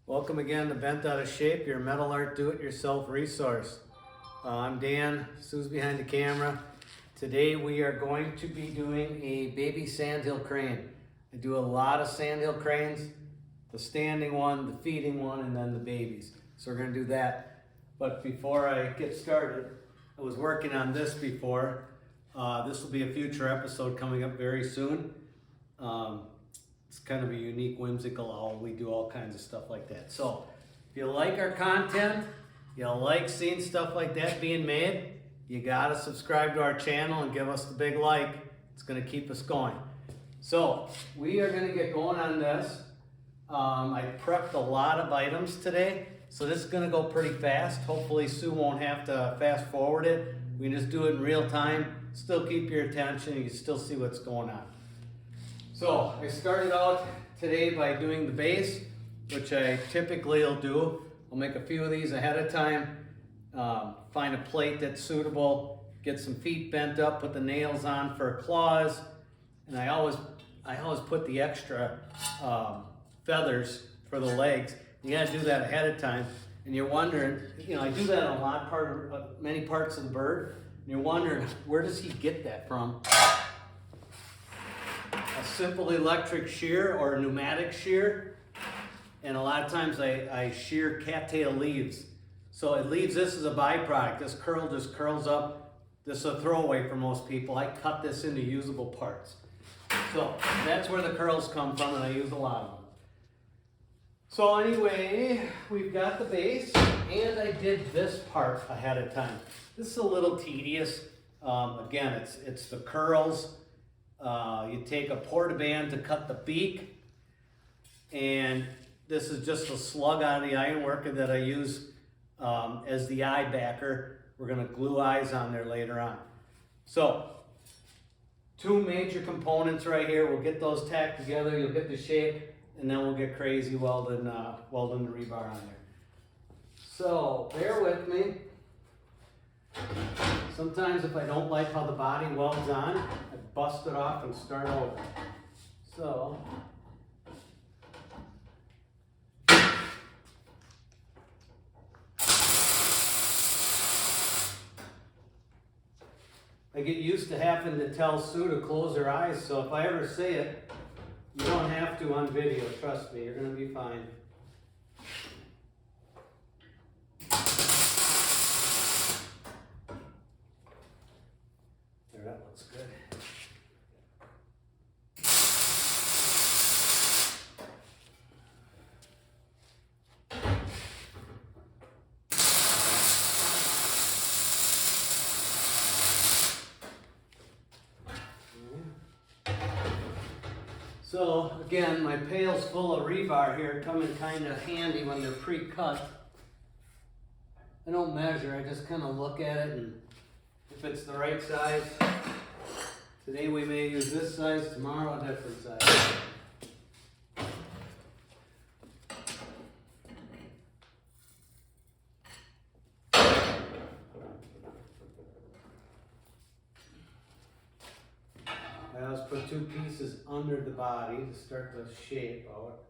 Welcome again to Bent Out of Shape, your metal art do-it-yourself resource. I'm Dan, Sue's behind the camera. Today we are going to be doing a Baby Sandhill crane. I do a lot of sandhill cranes, the standing one, the feeding one, and then the babies. So we're going to do that. But before I get started, I was working on this before. This will be a future episode coming up very soon. It's kind of a unique, whimsical owl. We do all kinds of stuff like that. So if you like our content, you like seeing stuff like that being made, you gotta subscribe to our channel and give us the big like. It's gonna keep us going. So we are gonna get going on this. I prepped a lot of items today, so this is gonna go pretty fast. Hopefully Sue won't have to fast forward it. We can just do it in real time, still keep your attention, you can still see what's going on. So I started out today by doing the base, which I typically will do. I'll make a few of these ahead of time, find a plate that's suitable, get some feet bent up, put the nails on for claws, and I always put the extra feathers for the legs. You gotta do that ahead of time. And you're wondering, I do that on many parts of the bird, and you're wondering, where does he get that from? A simple electric shear or a pneumatic shear, and a lot of times I shear cattail leaves. So it leaves this as a byproduct. This curl just curls up. This is a throwaway for most people. I cut this into usable parts. So that's where the curls come from, and I use a lot of them. So anyway, we've got the base, and I did this part ahead of time. This is a little tedious. Again, it's the curls. You take a portaband to cut the beak, and this is just a slug out of the ironworker that I use as the eye backer. We're going to glue eyes on there later on. So, two major components right here. We'll get those tacked together, you'll get the shape, and then we'll get crazy welding the rebar on there. So, bear with me. Sometimes if I don't like how the body welds on, I bust it off and start over. So, I get used to having to tell Sue to close her eyes, so if I ever say it, you don't have to on video, trust me, you're going to be fine. That looks good. So again, my pail's full of rebar here, come in kind of handy when they're pre-cut. I don't measure, I just kind of look at it, and if it's the right size. Today we may use this size, tomorrow a different size. I always put two pieces under the body to start the shape out.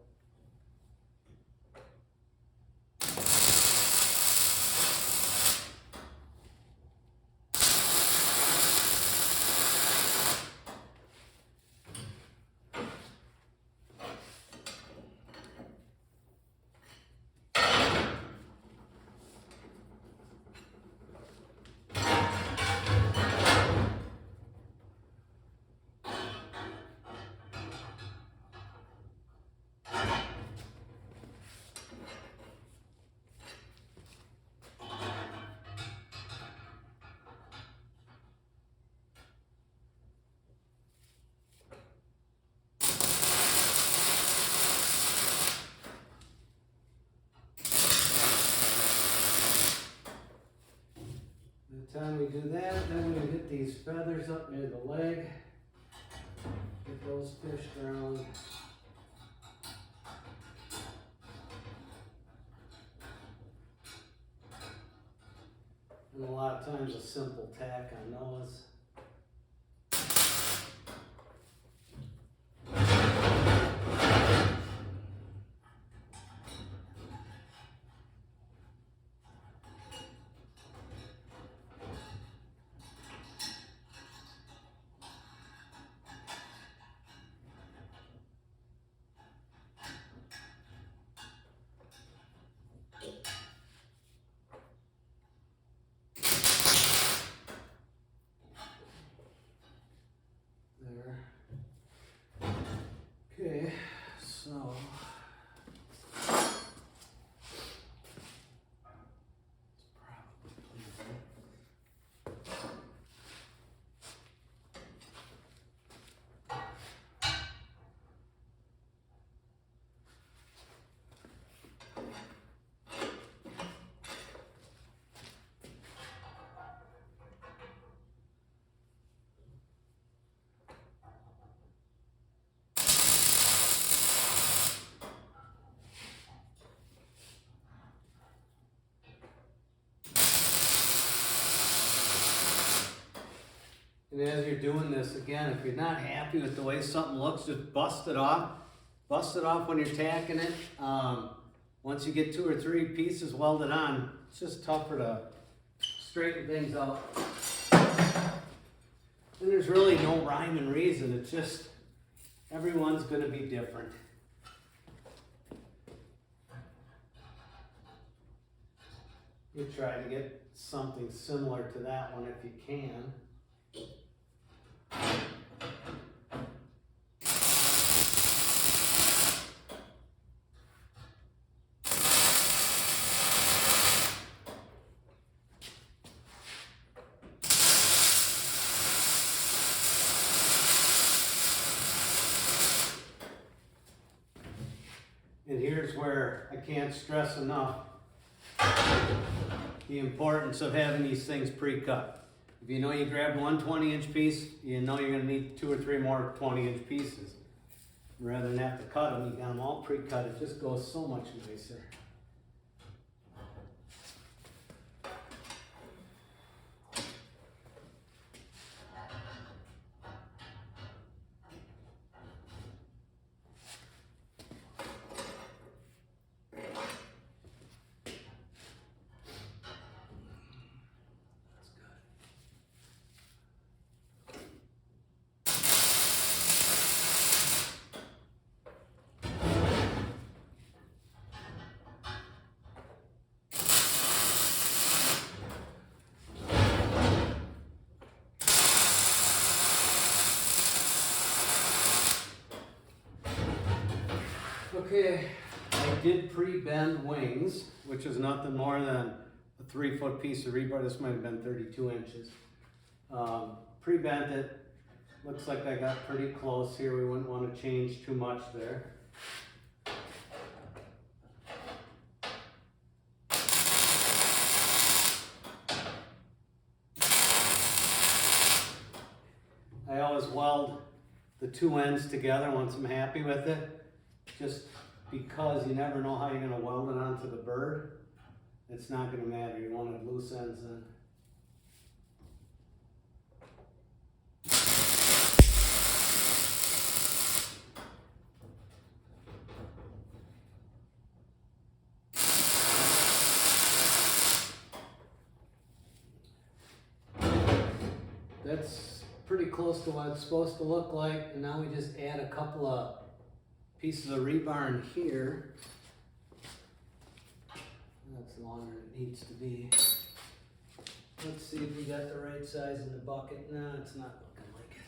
By the time we do that, then we get these feathers up near the leg, get those fished around. And a lot of times a simple tack on those. And as you're doing this, again, if you're not happy with the way something looks, just bust it off. Bust it off when you're tacking it. Once you get 2 or 3 pieces welded on, it's just tougher to straighten things out. And there's really no rhyme and reason. It's just, everyone's going to be different. You try to get something similar to that one if you can. And here's where I can't stress enough the importance of having these things pre-cut. If you know you grabbed one 20-inch piece, you know you're going to need 2 or 3 more 20-inch pieces. Rather than have to cut them, you got them all pre-cut. It just goes so much nicer. Okay, I did pre-bend wings, which is nothing more than a 3-foot piece of rebar. This might have been 32 inches. Pre-bent it. Looks like I got pretty close here. We wouldn't want to change too much there. I always weld the 2 ends together once I'm happy with it. Just because you never know how you're going to weld it onto the bird. It's not going to matter. You want it loose ends in. That's pretty close to what it's supposed to look like. And now we just add a couple of pieces of rebar in here. That's longer than it needs to be. Let's see if we got the right size in the bucket. No, it's not looking like it.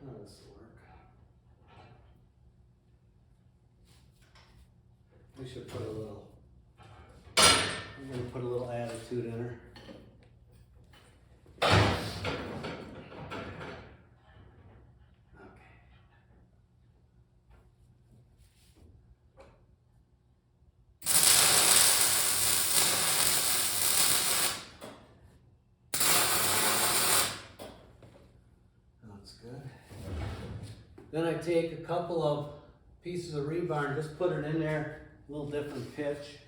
Oh, this will work. We should put a little, I'm going to put a little attitude in her. Then I take a couple of pieces of rebar and just put it in there, a little different pitch.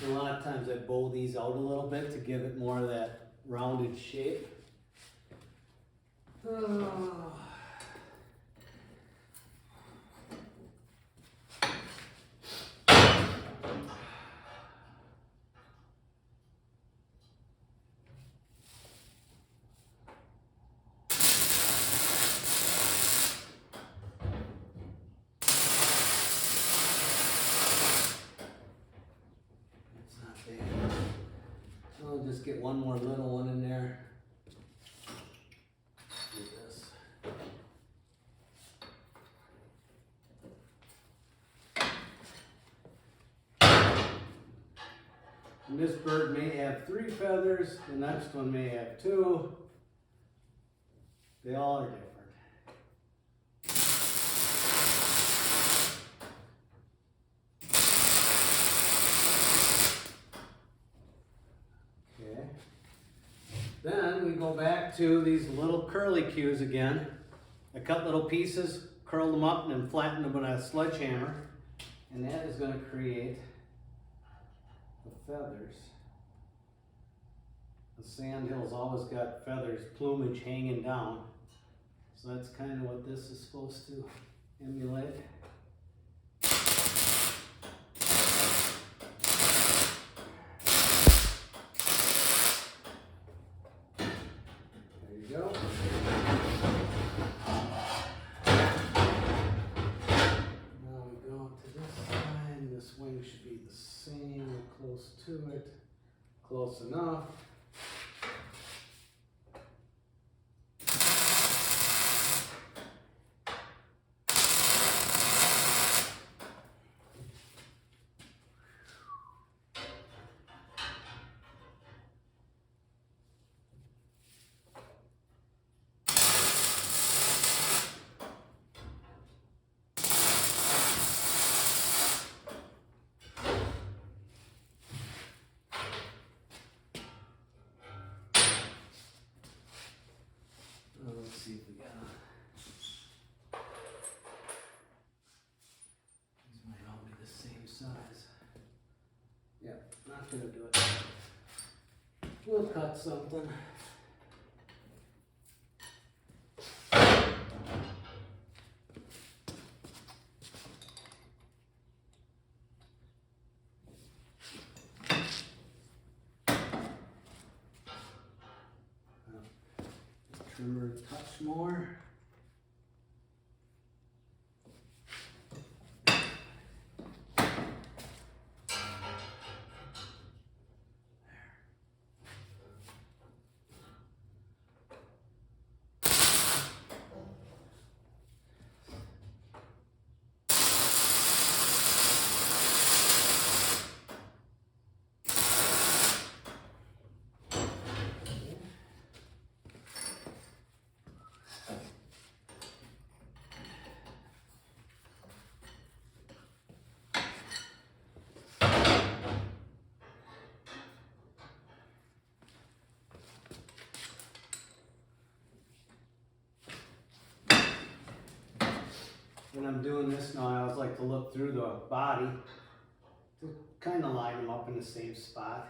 A lot of times I bow these out a little bit to give it more of that rounded shape. Oh. I'll just get one more little one in there. Do this. And this bird may have 3 feathers, the next one may have 2. They all are different. Okay. Then we go back to these little curly cues again. I cut little pieces, curl them up, and then flatten them with a sledgehammer. And that is going to create the feathers. The sandhill's always got feathers, plumage hanging down. So that's kind of what this is supposed to emulate. There you go. Now we go to this side. This wing should be the same, close to it. Close enough. Let's see if we got these might all be the same size. Yep, not gonna do it. We'll cut something. Trimmer a touch more. When I'm doing this now, I always like to look through the body to kind of line them up in the same spot.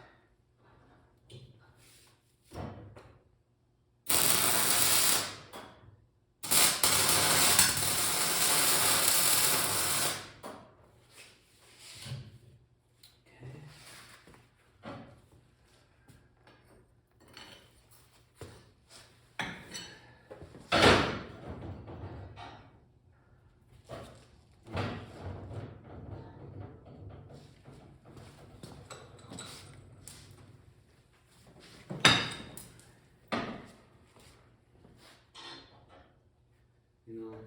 You know,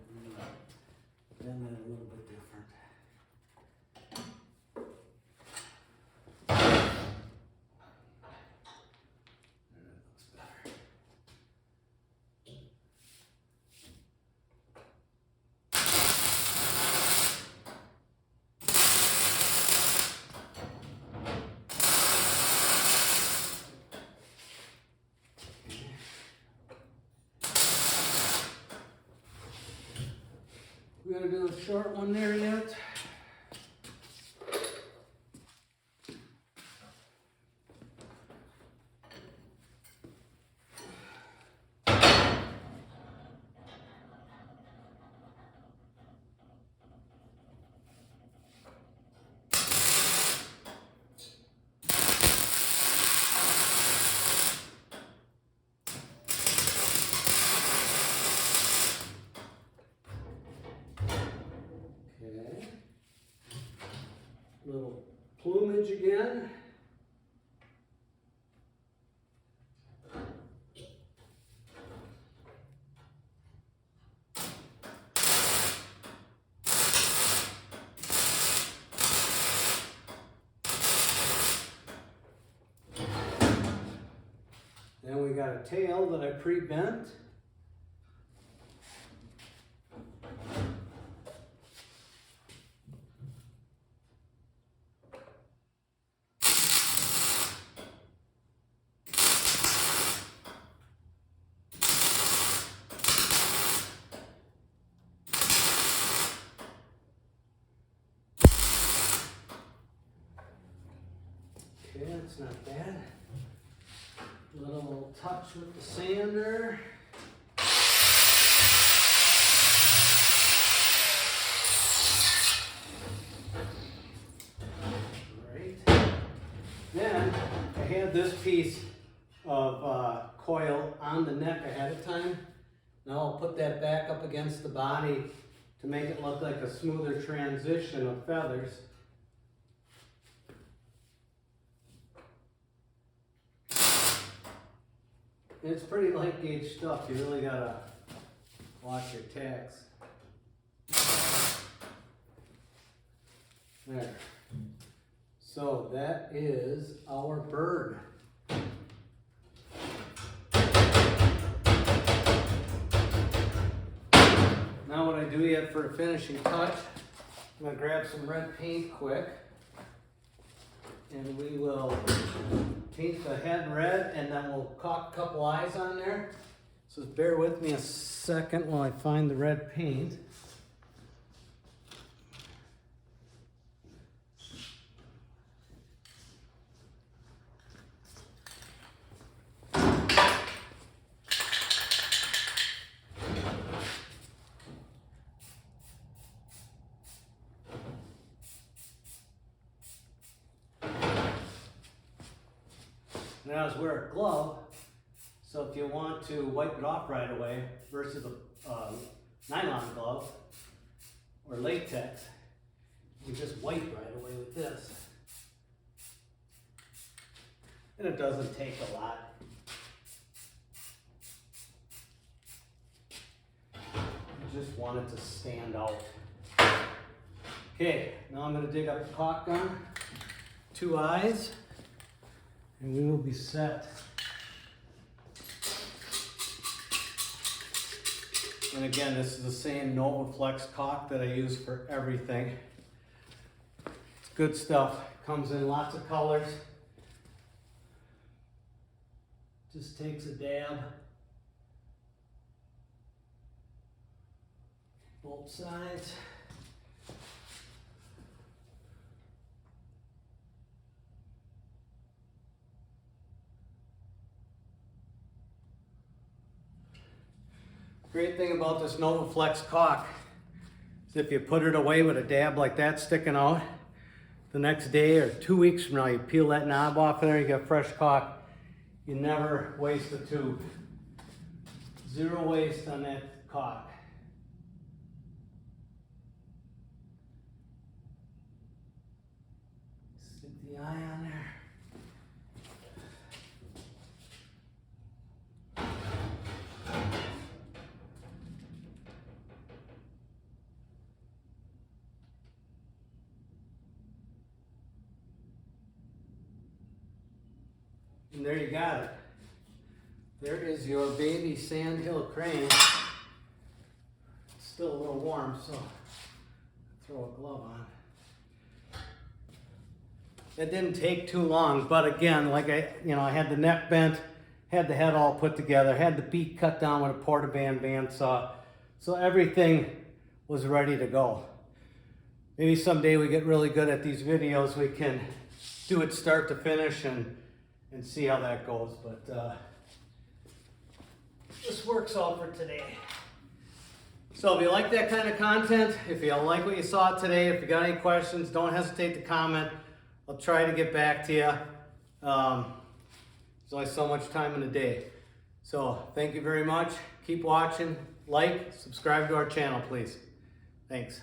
bend that a little bit different. There, that looks better. We gotta do a short one there yet. Little plumage again. got a tail that I pre-bent. Okay, that's not bad. Little touch with the sander. Great. Then I had this piece of coil on the neck ahead of time. Now I'll put that back up against the body to make it look like a smoother transition of feathers. It's pretty light gauge stuff. You really gotta watch your tacks. There. So that is our bird. Now what I do yet for the finishing touch, I'm gonna grab some red paint quick, and we will paint the head red, and then we'll caulk a couple eyes on there. So bear with me a second while I find the red paint. Now I wear a glove, so if you want to wipe it off right away versus a nylon glove or latex, you just wipe right away with this. And it doesn't take a lot. You just want it to stand out. Okay, now I'm going to dig up the caulk gun, 2 eyes. And we will be set. And again, this is the same NovaFlex caulk that I use for everything. It's good stuff. Comes in lots of colors. Just takes a dab. Both sides. Great thing about this NovaFlex caulk is if you put it away with a dab like that sticking out, the next day or 2 weeks from now, you peel that knob off of there, you get fresh caulk. You never waste a tube. 0 waste on that caulk. Stick the eye on there. And there you got it. There is your Baby Sandhill Crane. It's still a little warm, so throw a glove on. It didn't take too long, but again, like I had the neck bent, had the head all put together, had the beak cut down with a portaband bandsaw, so everything was ready to go. Maybe someday we get really good at these videos, we can do it start to finish and see how that goes, but this works all for today. So if you like that kind of content, if you like what you saw today, if you got any questions, don't hesitate to comment. I'll try to get back to you. There's only so much time in the day. So thank you very much. Keep watching, like, subscribe to our channel, please. Thanks.